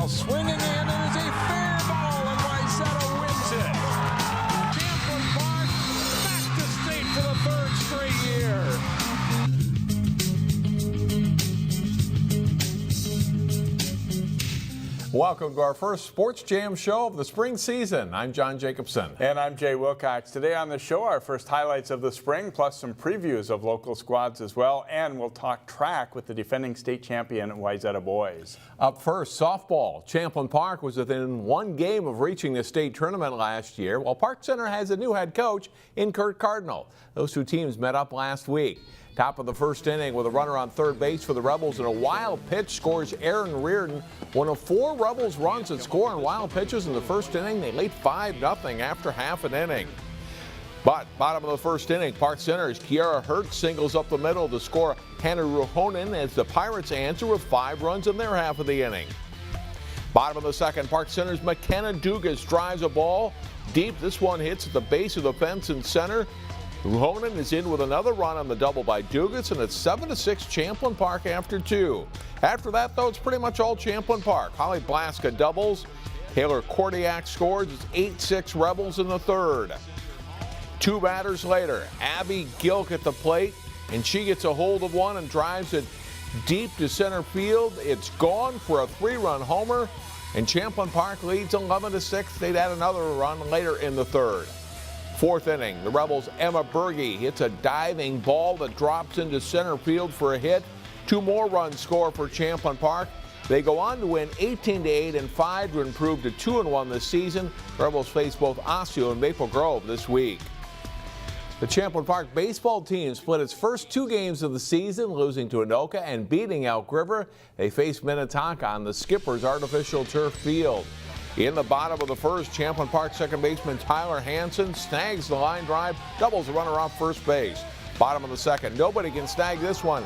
Brandt swinging in, and it is a fair ball, and Wayzata wins it. Champlin Park back to state for the third straight year. Welcome to our first Sports Jam show of the spring season. I'm John Jacobson. And I'm Jay Wilcox. Today on the show, our first highlights of the spring, plus some previews of local squads as well. And we'll talk track with the defending state champion Wayzata boys. Up first, softball. Champlin Park was within one game of reaching the state tournament last year, while Park Center has a new head coach in Kurt Cardinal. Those two teams met up last week. Top of the first inning with a runner on third base for the Rebels, and a wild pitch scores Aaron Reardon. One of four Rebels runs that score on wild pitches in the first inning. They lead 5-0 after half an inning. But bottom of the first inning, Park Center's Kiara Hurt singles up the middle to score Hannah Ruhonen as the Pirates answer with 5 runs in their half of the inning. Bottom of the second, Park Center's McKenna Dugas drives a ball deep. This one hits at the base of the fence in center. Ruhonen is in with another run on the double by Dugas, and it's 7-6 Champlin Park after 2. After that, though, it's pretty much all Champlin Park. Holly Blaska doubles. Taylor Kordiak scores. It's 8-6 Rebels in the third. 2 batters later, Abby Gilk at the plate, and she gets a hold of one and drives it deep to center field. It's gone for a 3-run homer, and Champlin Park leads 11-6. They'd add another run later in the third. Fourth inning, the Rebels' Emma Berge hits a diving ball that drops into center field for a hit. 2 more runs score for Champlin Park. They go on to win 18-8 and 5 to improve to 2-1 this season. Rebels face both Osseo and Maple Grove this week. The Champlin Park baseball team split its first 2 games of the season, losing to Anoka and beating Elk River. They face Minneapolis on the Skipper's artificial turf field. In the bottom of the first, Champlin Park second baseman Tyler Hansen snags the line drive, doubles the runner off first base. Bottom of the second, nobody can snag this one.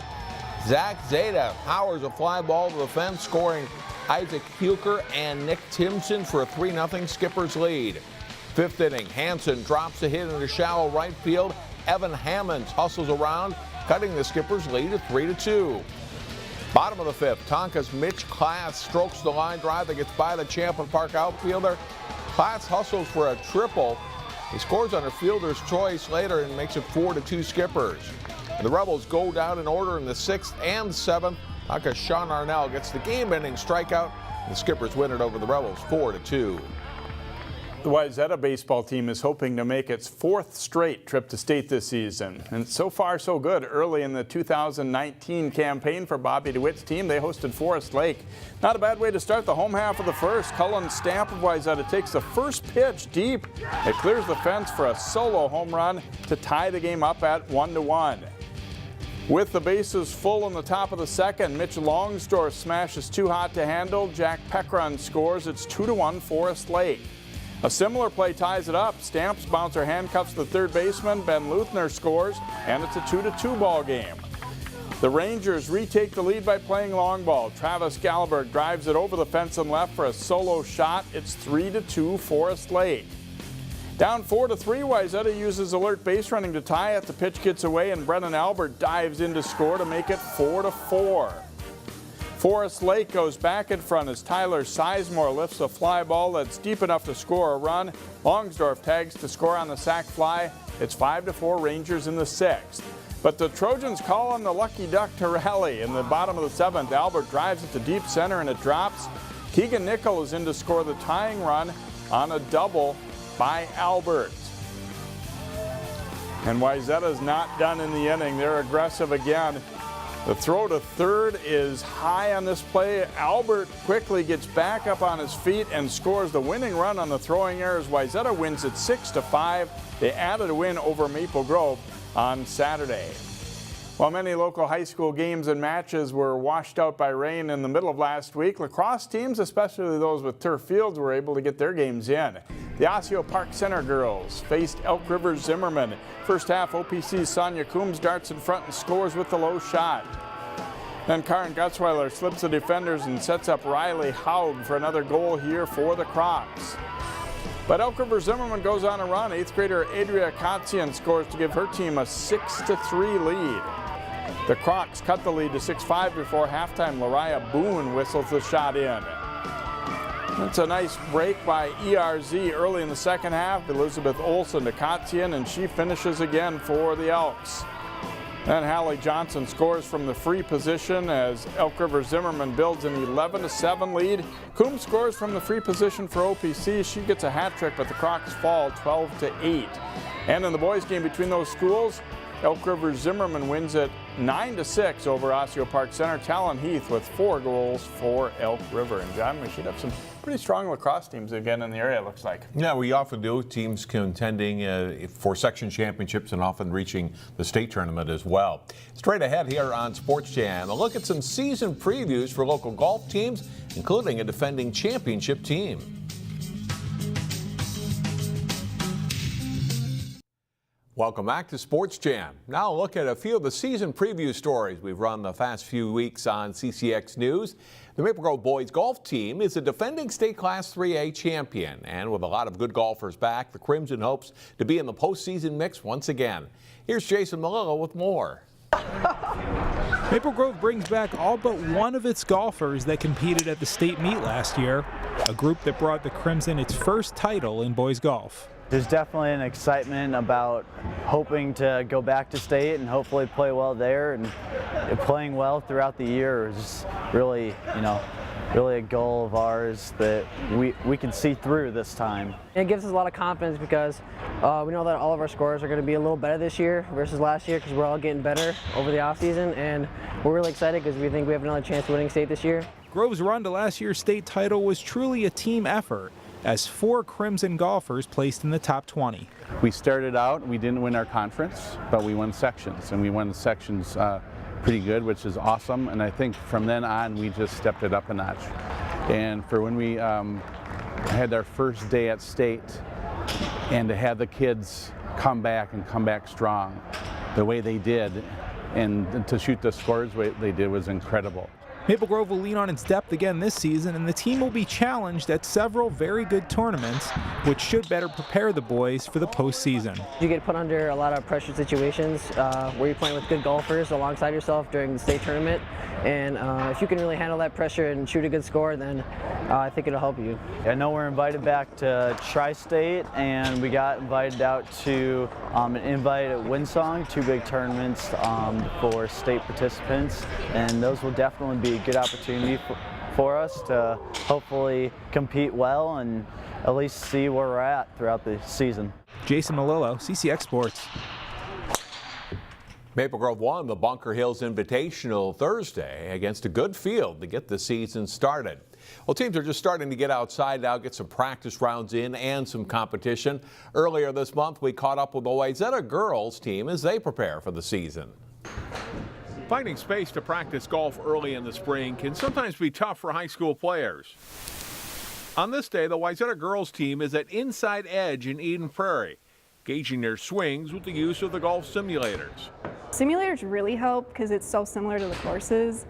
Zach Zeta powers a fly ball to the fence, scoring Isaac Huker and Nick Timson for a 3-0 Skipper's lead. Fifth inning, Hansen drops a hit into shallow right field. Evan Hammonds hustles around, cutting the Skipper's lead to 3-2. Bottom of the fifth, Tonka's Mitch Klass strokes the line drive that gets by the Champlin Park outfielder. Klass hustles for a triple. He scores on a fielder's choice later and makes it 4-2 Skippers. And the Rebels go down in order in the 6th and 7th. Tonka Sean Arnell gets the game-ending strikeout. The Skippers win it over the Rebels 4-2. The Wayzata baseball team is hoping to make its 4th straight trip to state this season. And so far, so good. Early in the 2019 campaign for Bobby DeWitt's team, they hosted Forest Lake. Not a bad way to start the home half of the first. Cullen Stamp of Wayzata takes the first pitch deep. It clears the fence for a solo home run to tie the game up at 1-1. With the bases full in the top of the second, Mitch Longsdorf smashes too hot to handle. Jack Peckrun scores. It's 2-1 Forest Lake. A similar play ties it up. Stamps bouncer handcuffs the third baseman. Ben Luthner scores, and it's a 2-2 ball game. The Rangers retake the lead by playing long ball. Travis Gallenberg drives it over the fence and left for a solo shot. It's 3-2 Forest Lake. Down 4-3, Wayzata uses alert base running to tie it. The pitch gets away, and Brennan Albert dives in to score to make it 4-4. Forest Lake goes back in front as Tyler Sizemore lifts a fly ball that's deep enough to score a run. Longsdorf tags to score on the sac fly. It's 5-4 Rangers in the 6th. But the Trojans call on the lucky duck to rally. In the bottom of the 7th, Albert drives it to deep center and it drops. Keegan Nickel is in to score the tying run on a double by Albert. And Wayzata's not done in the inning. They're aggressive again. The throw to third is high on this play. Albert quickly gets back up on his feet and scores the winning run on the throwing errors. Wayzata wins it 6-5. They added a win over Maple Grove on Saturday. While many local high school games and matches were washed out by rain in the middle of last week, lacrosse teams, especially those with turf fields, were able to get their games in. The Osseo Park Center girls faced Elk River Zimmerman. First half, OPC's Sonia Coombs darts in front and scores with the low shot. Then Karen Gutzweiler slips the defenders and sets up Riley Haug for another goal here for the Crocs. But Elk River Zimmerman goes on a run. 8th grader Adria Kotzian scores to give her team a 6-3 lead. The Crocs cut the lead to 6-5 before halftime. Lariah Boone whistles the shot in. That's a nice break by ERZ early in the second half. Elizabeth Olsen to Kotzian, and she finishes again for the Elks. Then Hallie Johnson scores from the free position as Elk River Zimmerman builds an 11-7 lead. Coombs scores from the free position for OPC. She gets a hat trick, but the Crocs fall 12-8. And in the boys' game between those schools, Elk River Zimmerman wins it 9-6 over Osseo Park Center. Talon Heath with 4 goals for Elk River. And John, we should have some pretty strong lacrosse teams again in the area, it looks like. Yeah, we often do. Teams contending for section championships and often reaching the state tournament as well. Straight ahead here on Sports Jam, a look at some season previews for local golf teams, including a defending championship team. Welcome back to Sports Jam. Now a look at a few of the season preview stories we've run the past few weeks on CCX News. The Maple Grove boys golf team is a defending state Class 3A champion, and with a lot of good golfers back, the Crimson hopes to be in the postseason mix once again. Here's Jason Malillo with more. Maple Grove brings back all but one of its golfers that competed at the state meet last year, a group that brought the Crimson its first title in boys golf. There's definitely an excitement about hoping to go back to state and hopefully play well there, and playing well throughout the year is really, really a goal of ours that we can see through this time. It gives us a lot of confidence because we know that all of our scores are going to be a little better this year versus last year because we're all getting better over the offseason, and we're really excited because we think we have another chance of winning state this year. Grove's run to last year's state title was truly a team effort, as 4 Crimson golfers placed in the top 20. We started out, we didn't win our conference, but we won sections, and we won the sections pretty good, which is awesome. And I think from then on, we just stepped it up a notch. And for when we had our first day at state, and to have the kids come back and come back strong the way they did, and to shoot the scores the way they did was incredible. Maple Grove will lean on its depth again this season, and the team will be challenged at several very good tournaments, which should better prepare the boys for the postseason. You get put under a lot of pressure situations where you're playing with good golfers alongside yourself during the state tournament, and if you can really handle that pressure and shoot a good score, then I think it'll help you. I know we're invited back to Tri-State, and we got invited out to an invite at Windsong, 2 big tournaments for state participants, and those will definitely be a good opportunity for us to hopefully compete well and at least see where we're at throughout the season. Jason Malillo, CCX Sports. Maple Grove won the Bunker Hills Invitational Thursday against a good field to get the season started. Well, teams are just starting to get outside now, get some practice rounds in and some competition. Earlier this month, we caught up with the Wayzata girls team as they prepare for the season. Finding space to practice golf early in the spring can sometimes be tough for high school players. On this day, the Wayzata girls team is at Inside Edge in Eden Prairie, gauging their swings with the use of the golf simulators. Simulators really help because it's so similar to the courses.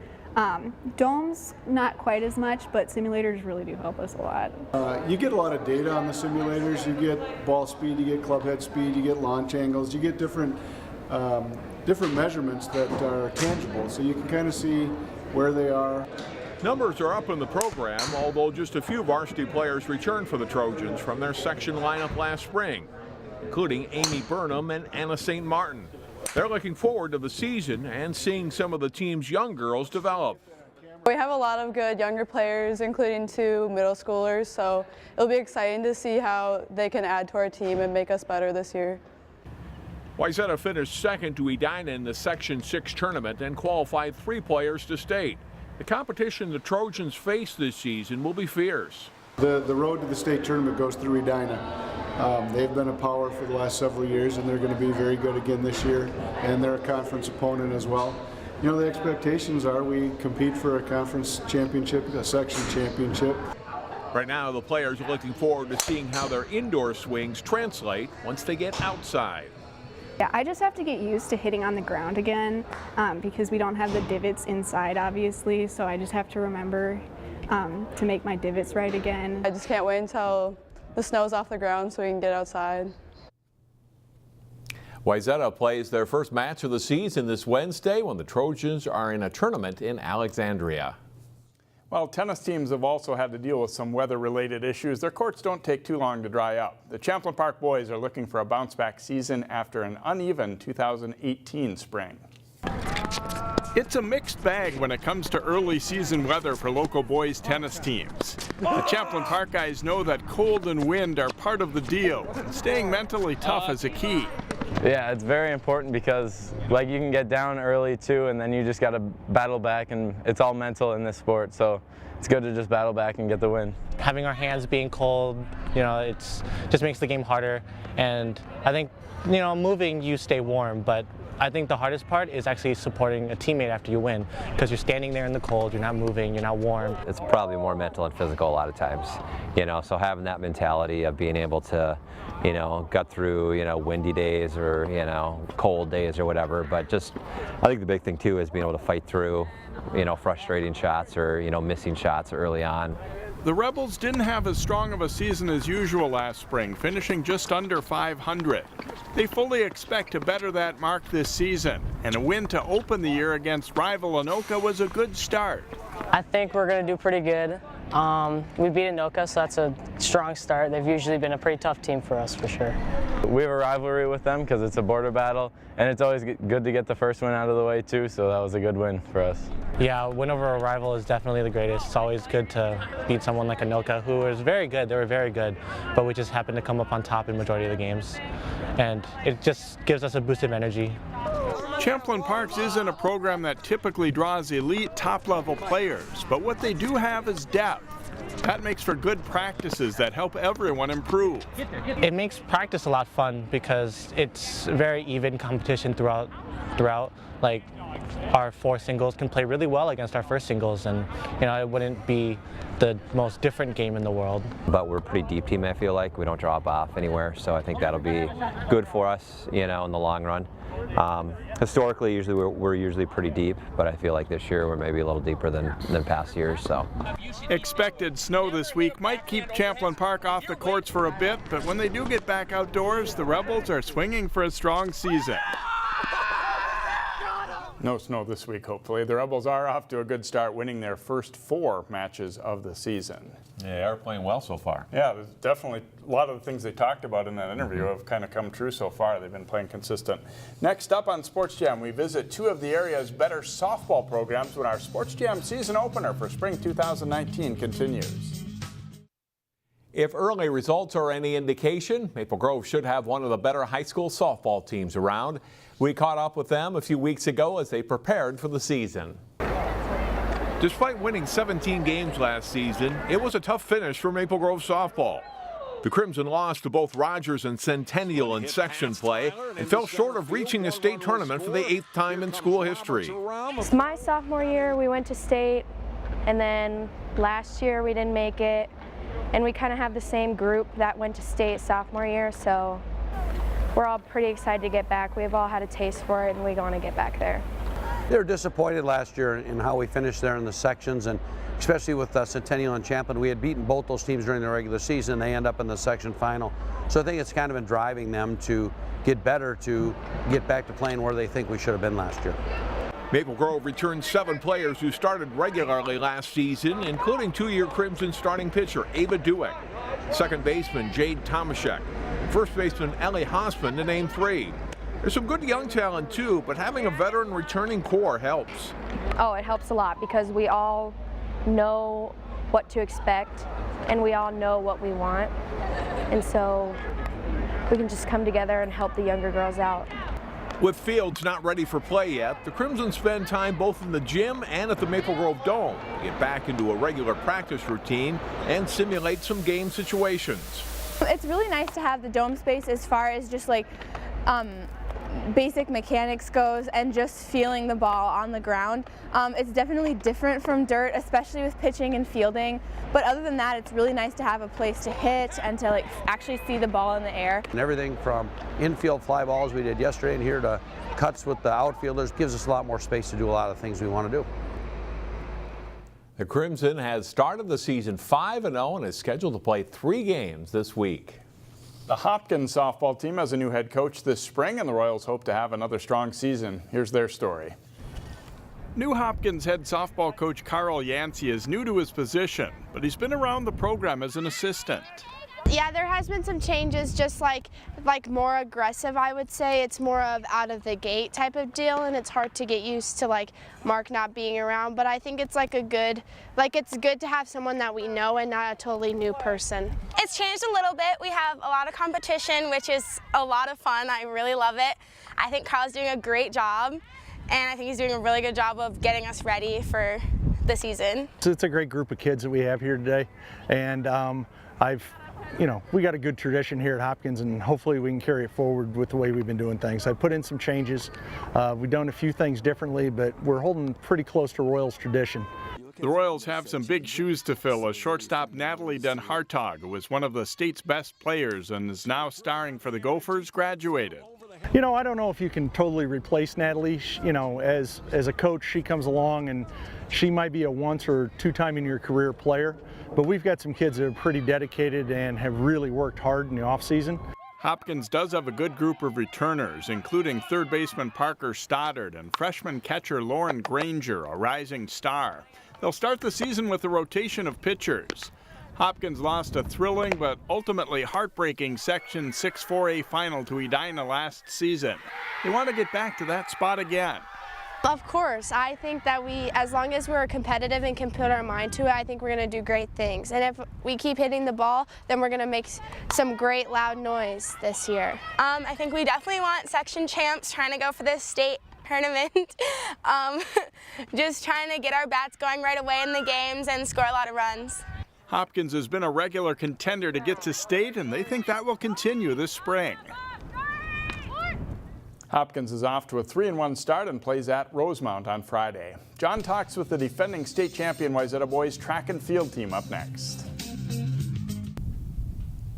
Domes, not quite as much, but simulators really do help us a lot. You get a lot of data on the simulators. You get ball speed, you get club head speed, you get launch angles, you get different measurements that are tangible, so you can kind of see where they are. Numbers are up in the program, although just a few varsity players returned for the Trojans from their section lineup last spring, including Amy Burnham and Anna St. Martin. They're looking forward to the season and seeing some of the team's young girls develop. We have a lot of good younger players, including 2 middle schoolers, so it'll be exciting to see how they can add to our team and make us better this year. Wayzata finished second to Edina in the Section 6 tournament and qualified 3 players to state. The competition the Trojans face this season will be fierce. The road to the state tournament goes through Edina. They've been a power for the last several years, and they're going to be very good again this year, and they're a conference opponent as well. You know, the expectations are we compete for a conference championship, a section championship. Right now, the players are looking forward to seeing how their indoor swings translate once they get outside. Yeah, I just have to get used to hitting on the ground again because we don't have the divots inside, obviously, so I just have to remember to make my divots right again. I just can't wait until the snow's off the ground so we can get outside. Wayzata plays their first match of the season this Wednesday when the Trojans are in a tournament in Alexandria. Well, tennis teams have also had to deal with some weather-related issues. Their courts don't take too long to dry up. The Champlain Park boys are looking for a bounce-back season after an uneven 2018 spring. It's a mixed bag when it comes to early season weather for local boys tennis teams. The Champlain Park guys know that cold and wind are part of the deal, and staying mentally tough is a key. Yeah, it's very important because like you can get down early too, and then you just got to battle back, and it's all mental in this sport, so it's good to just battle back and get the win. Having our hands being cold, you know, it's just makes the game harder, and I think, you know, moving you stay warm, but I think the hardest part is actually supporting a teammate after you win, because you're standing there in the cold, you're not moving, you're not warm. It's probably more mental and physical a lot of times, you know, so having that mentality of being able to, you know, gut through, you know, windy days or, you know, cold days or whatever, but just, I think the big thing too is being able to fight through, you know, frustrating shots or, you know, missing shots early on. The Rebels didn't have as strong of a season as usual last spring, finishing just under 500. They fully expect to better that mark this season, and a win to open the year against rival Anoka was a good start. I think we're going to do pretty good. We beat Anoka, so that's a strong start. They've usually been a pretty tough team for us, for sure. We have a rivalry with them because it's a border battle, and it's always good to get the first one out of the way too, so that was a good win for us. Yeah, win over a rival is definitely the greatest. It's always good to beat someone like Anoka, who is very good. They were very good, but we just happened to come up on top in majority of the games, and it just gives us a boost of energy. Champlain Parks isn't a program that typically draws elite top-level players, but what they do have is depth. That makes for good practices that help everyone improve. It makes practice a lot fun because it's very even competition throughout. Like, our four singles can play really well against our first singles, and you know, it wouldn't be the most different game in the world. But we're a pretty deep team, I feel like. We don't drop off anywhere, so I think that'll be good for us, you know, in the long run. Historically, usually we're usually pretty deep, but I feel like this year we're maybe a little deeper than past years. So, expected snow this week might keep Champlain Park off the courts for a bit, but when they do get back outdoors, the Rebels are swinging for a strong season. No snow this week, hopefully. The Rebels are off to a good start, winning their first 4 matches of the season. Yeah, they are playing well so far. Yeah, there's definitely a lot of the things they talked about in that interview have kind of come true so far. They've been playing consistent. Next up on Sports Jam, we visit 2 of the area's better softball programs when our Sports Jam season opener for spring 2019 continues. If early results are any indication, Maple Grove should have one of the better high school softball teams around. We caught up with them a few weeks ago as they prepared for the season. Despite winning 17 games last season, it was a tough finish for Maple Grove softball. The Crimson lost to both Rogers and Centennial in section play and fell short of reaching the state tournament for the 8th time in school history. My sophomore year, we went to state, and then last year we didn't make it. And we kind of have the same group that went to state sophomore year, so we're all pretty excited to get back. We've all had a taste for it, and we want to get back there. They were disappointed last year in how we finished there in the sections, and especially with Centennial and Champlain. We had beaten both those teams during the regular season. They end up in the section final. So I think it's kind of been driving them to get better, to get back to playing where they think we should have been last year. Maple Grove returned 7 players who started regularly last season, including 2-year Crimson starting pitcher Ava Dueck, second baseman Jade Tomaszek, first baseman Ellie Hossman, to name 3. There's some good young talent too, but having a veteran returning core helps. Oh, it helps a lot because we all know what to expect and we all know what we want, and so we can just come together and help the younger girls out. With fields not ready for play yet, the Crimson spend time both in the gym and at the Maple Grove Dome to get back into a regular practice routine and simulate some game situations. It's really nice to have the dome space as far as just like basic mechanics goes and just feeling the ball on the ground. It's definitely different from dirt, especially with pitching and fielding. But other than that, it's really nice to have a place to hit and to like actually see the ball in the air. And everything from infield fly balls we did yesterday and here to cuts with the outfielders gives us a lot more space to do a lot of things we want to do. The Crimson has started the season 5-0 and is scheduled to play 3 games this week. The Hopkins softball team has a new head coach this spring, and the Royals hope to have another strong season. Here's their story. New Hopkins head softball coach Carl Yancey is new to his position, but he's been around the program as an assistant. Yeah, there has been some changes, just like more aggressive, I would say. It's more of out of the gate type of deal, and it's hard to get used to like Mark not being around, but I think it's it's good to have someone that we know and not a totally new person. It's changed a little bit. We have a lot of competition, which is a lot of fun. I really love it. I think Carl's doing a great job, and I think he's doing a really good job of getting us ready for the season. So it's a great group of kids that we have here today, and we got a good tradition here at Hopkins, and hopefully we can carry it forward with the way we've been doing things. I put in some changes. We've done a few things differently, but we're holding pretty close to Royals tradition. The Royals have some big shoes to fill as shortstop Natalie Den-Hartog, who was one of the state's best players and is now starring for the Gophers, graduated. I don't know if you can totally replace Natalie. As a coach, she comes along and she might be a once or two time in your career player, but we've got some kids that are pretty dedicated and have really worked hard in the off season. Hopkins does have a good group of returners, including third baseman Parker Stoddard and freshman catcher Lauren Granger, a rising star. They'll start the season with a rotation of pitchers. Hopkins lost a thrilling but ultimately heartbreaking Section 6-4A final to Edina last season. They want to get back to that spot again. Of course, I think that as long as we're competitive and can put our mind to it, I think we're going to do great things. And if we keep hitting the ball, then we're going to make some great loud noise this year. I think we definitely want section champs, trying to go for this state tournament. Just trying to get our bats going right away in the games and score a lot of runs. Hopkins has been a regular contender to get to state, and they think that will continue this spring. Hopkins is off to a 3-1 start and plays at Rosemount on Friday. John talks with the defending state champion Wayzata boys track and field team up next.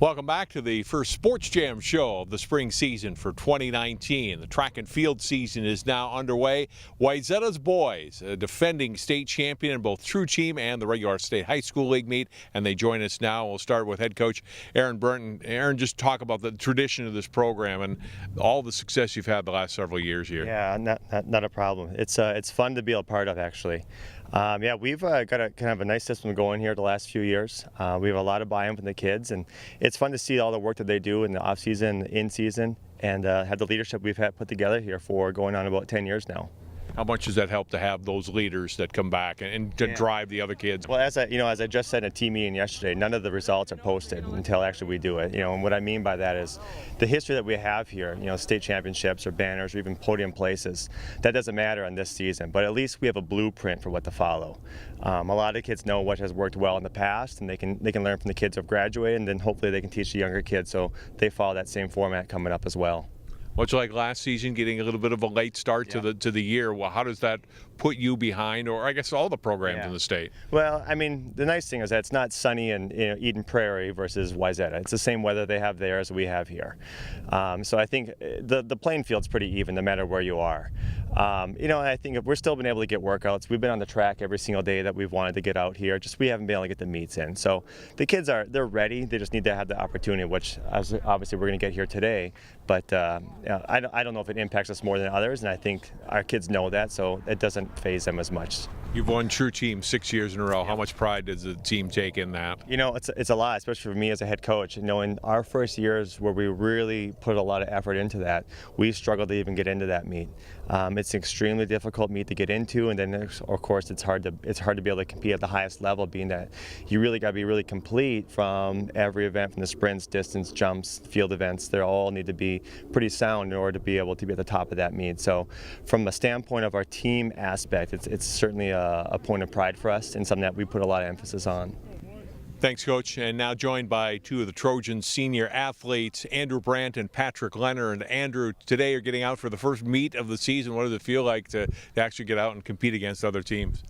Welcome back to the first Sports Jam show of the spring season for 2019. The track and field season is now underway. Wayzata's boys, a defending state champion in both True Team and the regular state high school league meet, and they join us now. We'll start with head coach Aaron Berndt. Aaron, just talk about the tradition of this program and all the success you've had the last several years here. Yeah, not a problem. It's fun to be a part of, actually. We've got kind of a nice system going here the last few years. We have a lot of buy-in from the kids, and it's fun to see all the work that they do in the off-season, in-season, and have the leadership we've had put together here for going on about 10 years now. How much does that help to have those leaders that come back and to drive the other kids? Well, as I just said in a team meeting yesterday, none of the results are posted until actually we do it. And what I mean by that is the history that we have here, state championships or banners or even podium places, that doesn't matter on this season, but at least we have a blueprint for what to follow. A lot of kids know what has worked well in the past, and they can learn from the kids who have graduated, and then hopefully they can teach the younger kids so they follow that same format coming up as well. Much like last season, getting a little bit of a late start to the year. Well, how does that put you behind, or I guess all the programs in the state? Well, I mean, the nice thing is that it's not sunny in Eden Prairie versus Wayzata. It's the same weather they have there as we have here. So I think the playing field's pretty even no matter where you are. And I think we're still been able to get workouts. We've been on the track every single day that we've wanted to get out here. Just we haven't been able to get the meets in. So the kids they're ready. They just need to have the opportunity, which obviously we're going to get here today. But I don't know if it impacts us more than others, and I think our kids know that, so it doesn't faze them as much. You've won True Team 6 years in a row. How much pride does the team take in that? It's a lot, especially for me as a head coach. In our first years where we really put a lot of effort into that, we struggled to even get into that meet. It's an extremely difficult meet to get into, and then of course it's hard to be able to compete at the highest level, being that you really got to be really complete from every event, from the sprints, distance, jumps, field events. They all need to be pretty sound in order to be able to be at the top of that meet. So from a standpoint of our team aspect, it's certainly a point of pride for us and something that we put a lot of emphasis on. Thanks, Coach. And now joined by two of the Trojans' senior athletes, Aaron Berndt and Patrick Leonard. And Andrew, today you're getting out for the first meet of the season. What does it feel like to actually get out and compete against other teams?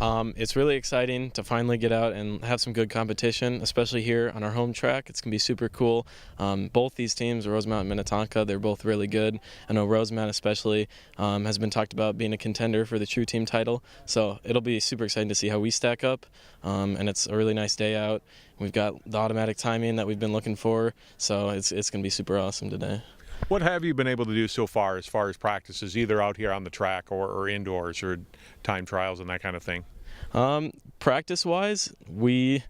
It's really exciting to finally get out and have some good competition, especially here on our home track. It's going to be super cool. Both these teams, Rosemount and Minnetonka, they're both really good. I know Rosemount especially has been talked about being a contender for the True Team title. So it'll be super exciting to see how we stack up. And it's a really nice day out. We've got the automatic timing that we've been looking for, so it's going to be super awesome today. What have you been able to do so far as practices, either out here on the track or indoors or time trials and that kind of thing? Practice-wise, we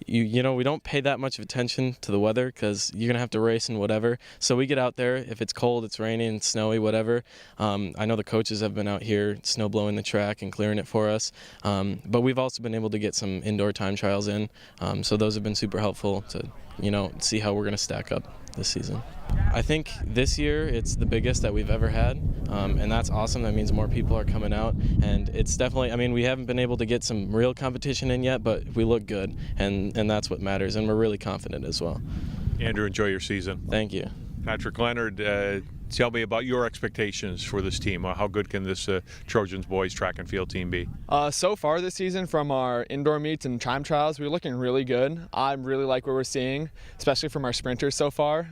don't pay that much attention to the weather because you're gonna have to race and whatever. So we get out there. If it's cold, it's raining, it's snowy, whatever. I know the coaches have been out here snow blowing the track and clearing it for us. But we've also been able to get some indoor time trials in. So those have been super helpful to see how we're gonna stack up this season. I think this year it's the biggest that we've ever had, and that's awesome. That means more people are coming out, and it's definitely, we haven't been able to get some real competition in yet, but we look good, and that's what matters, and we're really confident as well. Andrew, enjoy your season. Thank you. Patrick, Leonard, tell me about your expectations for this team. How good can this Trojans boys track and field team be? So far this season, from our indoor meets and time trials, we're looking really good. I really like what we're seeing, especially from our sprinters so far.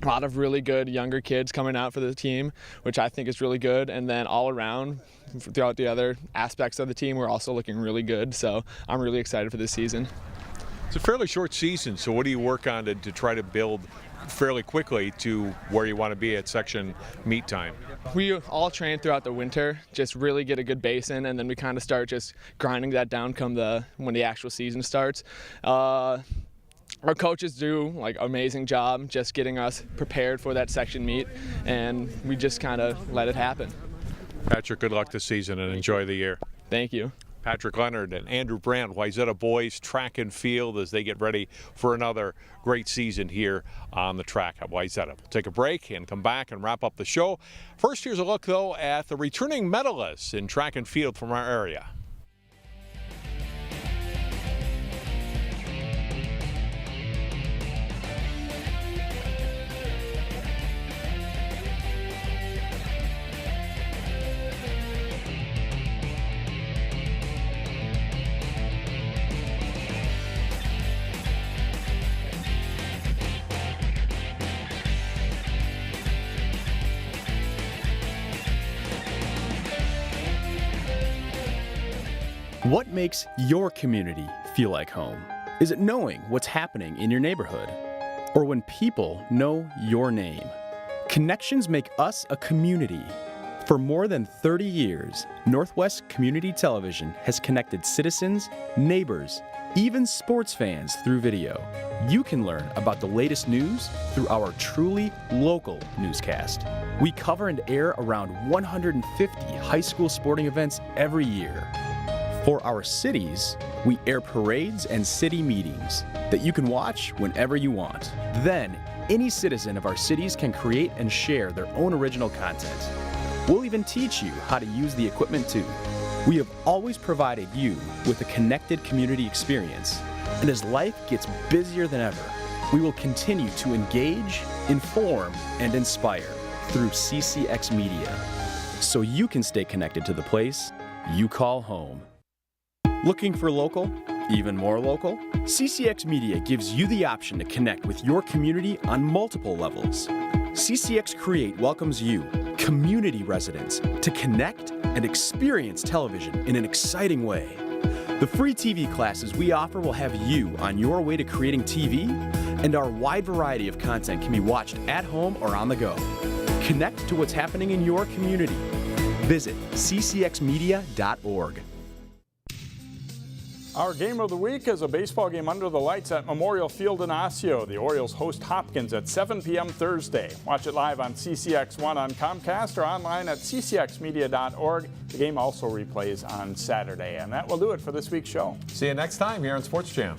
A lot of really good younger kids coming out for the team, which I think is really good. And then all around, throughout the other aspects of the team, we're also looking really good. So I'm really excited for this season. It's a fairly short season, so what do you work on to try to build fairly quickly to where you want to be at section meet time? We all train throughout the winter, just really get a good base in, and then we kind of start just grinding that down when the actual season starts. Our coaches do amazing job just getting us prepared for that section meet, and we just kind of let it happen. Patrick, good luck this season and enjoy the year. Thank you. Patrick Leonard and Andrew Brandt, Wayzata boys track and field as they get ready for another great season here on the track at Wayzata. We'll take a break and come back and wrap up the show. First, here's a look, though, at the returning medalists in track and field from our area. What makes your community feel like home? Is it knowing what's happening in your neighborhood? Or when people know your name? Connections make us a community. For more than 30 years, Northwest Community Television has connected citizens, neighbors, even sports fans through video. You can learn about the latest news through our truly local newscast. We cover and air around 150 high school sporting events every year. For our cities, we air parades and city meetings that you can watch whenever you want. Then, any citizen of our cities can create and share their own original content. We'll even teach you how to use the equipment too. We have always provided you with a connected community experience. And as life gets busier than ever, we will continue to engage, inform, and inspire through CCX Media, so you can stay connected to the place you call home. Looking for local? Even more local? CCX Media gives you the option to connect with your community on multiple levels. CCX Create welcomes you, community residents, to connect and experience television in an exciting way. The free TV classes we offer will have you on your way to creating TV, and our wide variety of content can be watched at home or on the go. Connect to what's happening in your community. Visit ccxmedia.org. Our game of the week is a baseball game under the lights at Memorial Field in Osseo. The Orioles host Hopkins at 7 p.m. Thursday. Watch it live on CCX1 on Comcast or online at ccxmedia.org. The game also replays on Saturday. And that will do it for this week's show. See you next time here on Sports Jam.